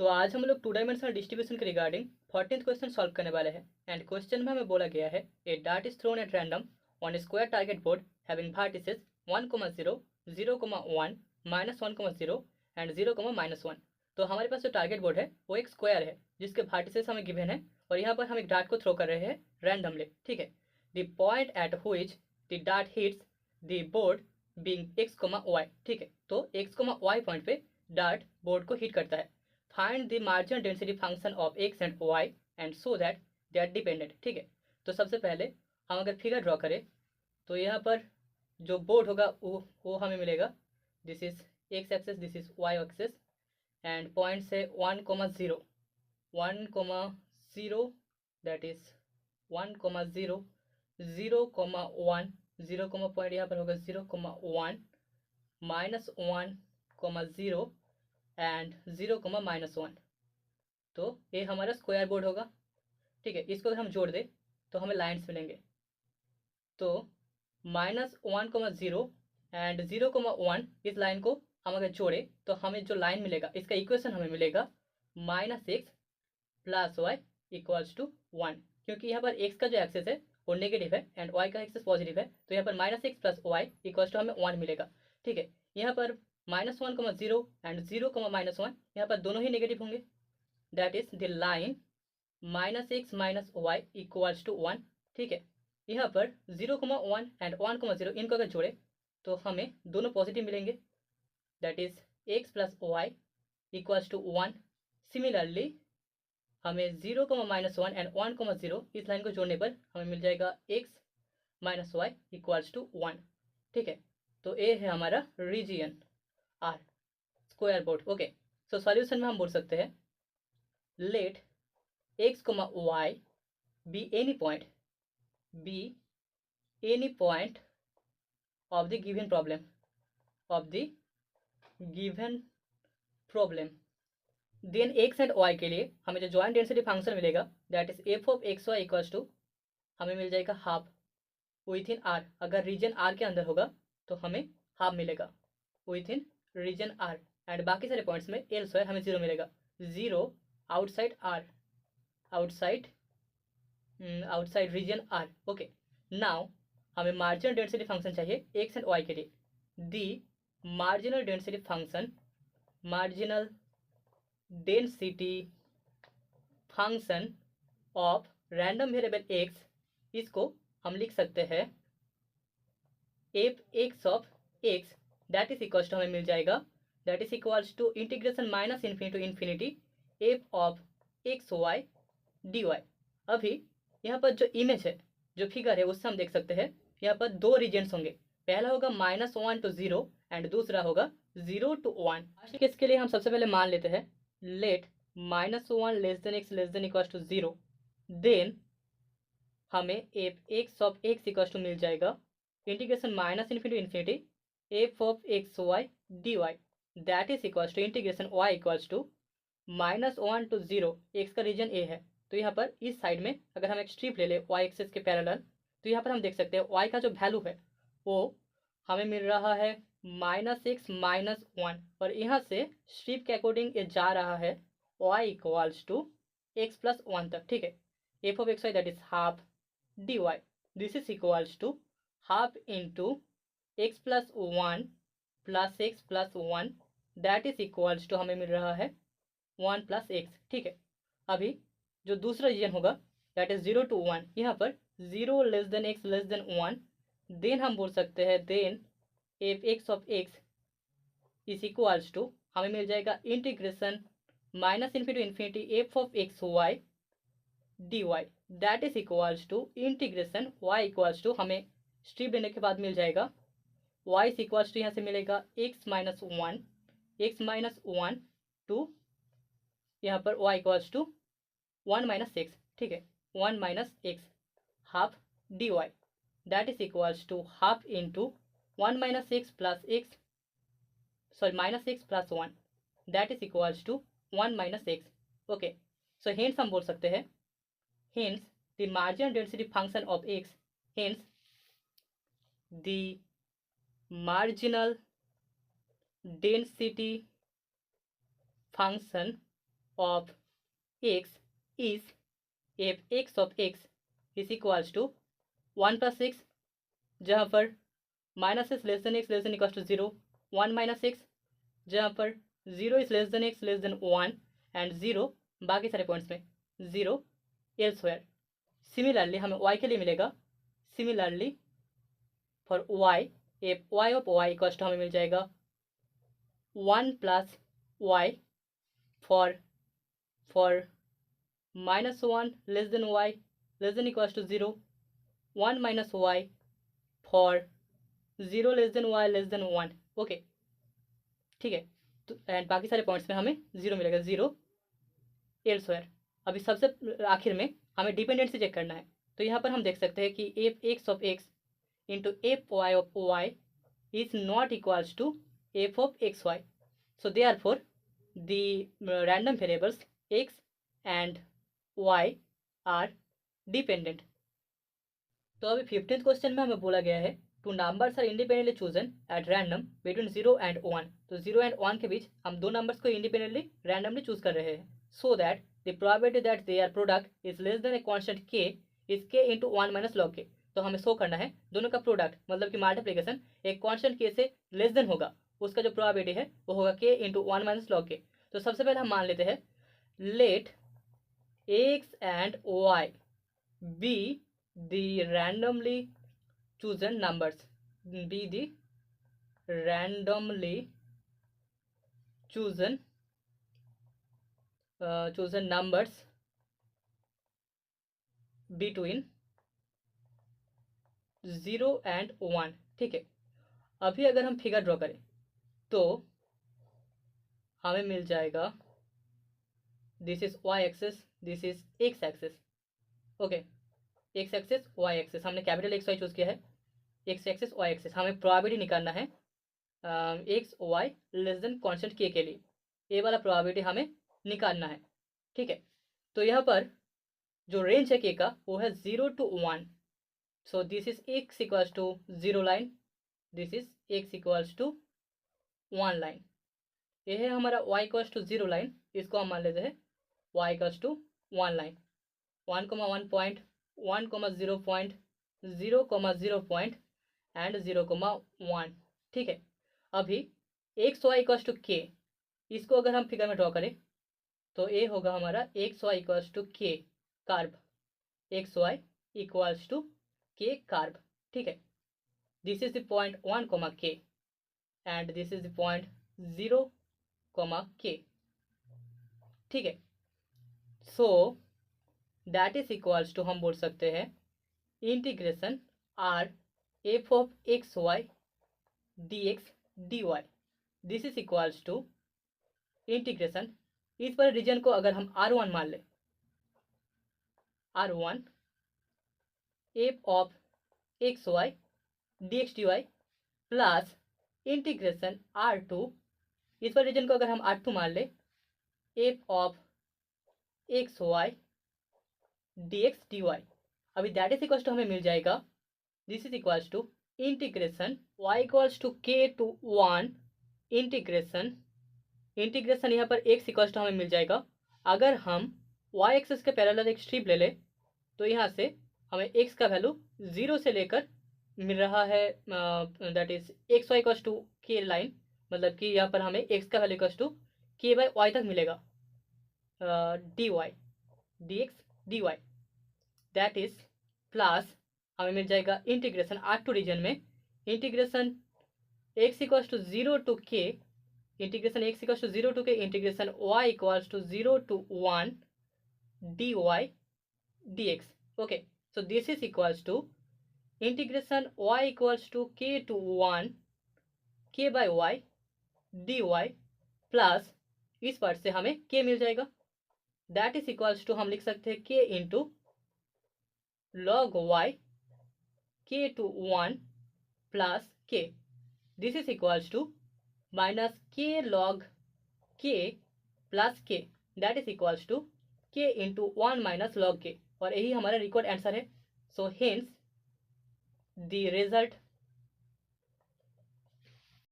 तो आज हम लोग टू डायमेंशनल डिस्ट्रीब्यूशन के रिगार्डिंग 14th क्वेश्चन सॉल्व करने वाले हैं। एंड क्वेश्चन में हमें बोला गया है a dart is thrown at random on a square target board having vertices 1,0, 0,1, -1,0 and 0,-1। तो हमारे पास जो टारगेट बोर्ड है वो एक स्क्वायर है जिसके वर्टिसेस हमें गिवन है और यहाँ पर हम एक डार्ट को थ्रो कर रहे हैं रैंडमली। ठीक है, the point at which the dart hits the board being x, y। ठीक है, तो x, y पॉइंट पे डार्ट बोर्ड को हिट करता है। Find the marginal density function of x and y and so that they are dependent. ठीक है, तो सबसे पहले हम अगर फिगर ड्रॉ करें तो यहाँ पर जो बोर्ड होगा वो हमें मिलेगा। This is x axis, this is y axis and points है 1,0, 1,0 दैट इज 1,0, 0,1, 0, पॉइंट यहाँ पर होगा 0,1, -1,0 एंड 0,-1। तो ये हमारा स्क्वायर बोर्ड होगा। ठीक है, इसको अगर हम जोड़ दें तो हमें लाइन्स मिलेंगे। तो -1,0 एंड 0,1 इस लाइन को हम अगर जोड़े तो हमें जो लाइन मिलेगा इसका इक्वेशन हमें मिलेगा -x + y = 1, क्योंकि यहाँ पर x का जो एक्सेस है वो नेगेटिव है एंड y का एक्सेस पॉजिटिव है, तो यहाँ पर -x + y = हमें 1 मिलेगा। ठीक है, यहाँ पर -1,0 एंड 0,-1 यहाँ पर दोनों ही नेगेटिव होंगे। That is the line -x - y = 1। ठीक है, यहाँ पर 0,1 एंड 1,0 इनको अगर जोड़े तो हमें दोनों पॉजिटिव मिलेंगे। That is x + y = 1। Similarly हमें 0,-1 एंड 1,0 इस लाइन को जोड़ने पर हमें मिल जाएगा x - y = 1। ठीक है, तो ये है हमारा region R square board. Okay, so solution में हम बोल सकते हैं let x, y be any point of the given problem then x and y के लिए हमें जो जॉइंट डेंसिटी फंक्शन मिलेगा दैट इज f(x, y) = हमें मिल जाएगा हाफ विथ इन R। अगर रीजन R के अंदर होगा तो हमें हाफ मिलेगा within region R and बाकी सारे पॉइंट्स में एल्सवेयर हमें 0 मिलेगा। 0 outside R, outside region R। Okay, now हमें मार्जिनल डेंसिटी फंक्शन चाहिए x एंड y के लिए। The marginal density function of random variable x, इसको हम लिख सकते हैं f(x) that is equals to हमें मिल जाएगा that is equals to integration -∞ to ∞ f(x, y) dy। अभी यहाँ पर जो इमेज है, जो फिगर है, उससे हम देख सकते हैं यहाँ पर दो रीजन्स होंगे। पहला होगा -1 to 0 एंड दूसरा होगा 0 to 1। फर्स्ट केस के लिए हम सबसे पहले मान लेते हैं लेट -1 x <= 0, देन हमें f(x) मिल जाएगा integration -∞ to ∞ f(x, y) dy that is equals to integration y = -1 to 0। x का रीजन a है, तो यहाँ पर इस साइड में अगर हम एक स्ट्रिप ले ले y एक्सिस के पैरेलल, तो यहाँ पर हम देख सकते हैं y का जो वैल्यू है वो हमें मिल रहा है -x - 1 और यहाँ से स्ट्रिप के अकॉर्डिंग ये जा रहा है y = x + 1 तक। ठीक है, f(x, y) that is half dy this is equals to half into x + 1 + x + 1 that is equals to हमें मिल रहा है 1 + x। ठीक है, अभी जो दूसरा रीजन होगा दैट इज 0 to 1, यहाँ पर 0 < x < 1, देन हम बोल सकते हैं then f(x) is equals to हमें मिल जाएगा integration -∞ to ∞ f(x, y) dy that is equals to integration y = हमें स्ट्रिप लेने के बाद मिल जाएगा y इज इक्वल्स टू यहाँ से मिलेगा x - 1 टू यहाँ पर y = 1 - x। ठीक है, 1 - x half dy that is equals to half into 1 - x + x -x + 1 that is equals to 1 - x। Okay, so hence हम बोल सकते हैं hence the marginal density function of x, hence the marginal density function of x is f x of x is equals to 1+6, जहाँ पर minus is less than x less than equals to 0, 1 minus x, जहाँ पर 0 is less than x less than 1 and 0 बाकी सारे points में 0 elsewhere. Similarly हमें y के लिए मिलेगा, similarly for y f y of y equals to हमें मिल जाएगा 1 plus y for -1 less than y less than equals to 0, 1 minus y for 0 less than y less than 1। Okay ठीक है, तो एंड बाकी सारे पॉइंट्स में हमें 0 मिलेगा, 0 एल्सवेयर। अभी सबसे आखिर में हमें डिपेंडेंसी चेक करना है, तो यहाँ पर हम देख सकते हैं कि f x of x into f y of y is not equals to f of x y. So therefore the random variables x and y are dependent. तो अभी 15th क्वेश्चन में हमें बोला गया है two numbers are independently chosen at random between 0 and 1। तो 0 and 1 के बीच हम दो नंबर्स को इंडिपेंडेंटली रैंडमली चूज कर रहे हैं, so that the probability that their product is less then a constant के इज के इंटू 1 माइनस लॉग के। तो हमें शो करना है दोनों का प्रोडक्ट मतलब कि मल्टीप्लिकेशन एक कांस्टेंट के से लेस देन होगा, उसका जो प्रोबेबिलिटी है वो होगा के इंटू 1 माइनस लॉग के। तो सबसे पहले हम मान लेते हैं let x and y be the randomly chosen numbers, be the randomly chosen numbers between 0 and 1। ठीक है, अभी अगर हम फिगर ड्रॉ करें तो हमें मिल जाएगा this is y axis, this is x axis. Okay, x axis y axis, हमने कैपिटल एक्स वाई चूज किया है, एक्स एक्सिस वाई एक्सिस। हमें प्रोबेबिलिटी निकालना है x y less than constant के लिए, ये वाला प्रोबेबिलिटी हमें निकालना है। ठीक है, तो यहाँ पर जो रेंज है के का वो है 0 to 1। So this is x equals to 0 line, this is x equals to 1 line. ये है हमारा y इक्वल्स टू 0 लाइन, इसको हम मान लेते हैं y equals to 1 line. 1,1 point, 1,0 point, 0,0 point and 0,1। ठीक है, अभी एक्स वाई इक्वल्स टू के, इसको अगर हम फिगर में ड्रॉ करें तो ये होगा हमारा x y equals to k curve, x y equals to k curve. ठीक है, this is the point 1, k and this is the point 0, k. ठीक है, so that is equals to हम बोल सकते हैं integration R f of x y d x d y, this is equals to integration, इस पर reason को अगर हम R1 मान ले, R1 f of x y d x d y plus integration R2, इस पर रीजन को अगर हम R2 मान ले, f of x y d x d y. अभी दैट इज इक्वल्स टू हमें मिल जाएगा this is equals to integration y equals to k to 1 integration, integration यहाँ पर x इक्वल्स टू हमें मिल जाएगा। अगर हम y एक्सिस के पैरेलल एक स्ट्रिप ले ले तो यहाँ से हमें x का वैल्यू 0 से लेकर मिल रहा है, that is x y equals to k line, मतलब कि यहाँ पर हमें x का value equals to k by y तक मिलेगा, d y d x d y, that is plus हमें मिल जाएगा इंटीग्रेशन R2 रीजन में, integration x equals to 0 to k, integration x equals to 0 to k integration y equals to 0 to 1 d y d x. Okay, so this is equals to integration y equals to k to 1 k by y d y plus इस part से हमें k मिल जाएगा, that is equals to हम लिख सकते हैं k into log y k to 1 plus k, this is equals to minus k log k plus k, that is equals to k into 1 minus log k, और यही हमारा required answer है। So hence the result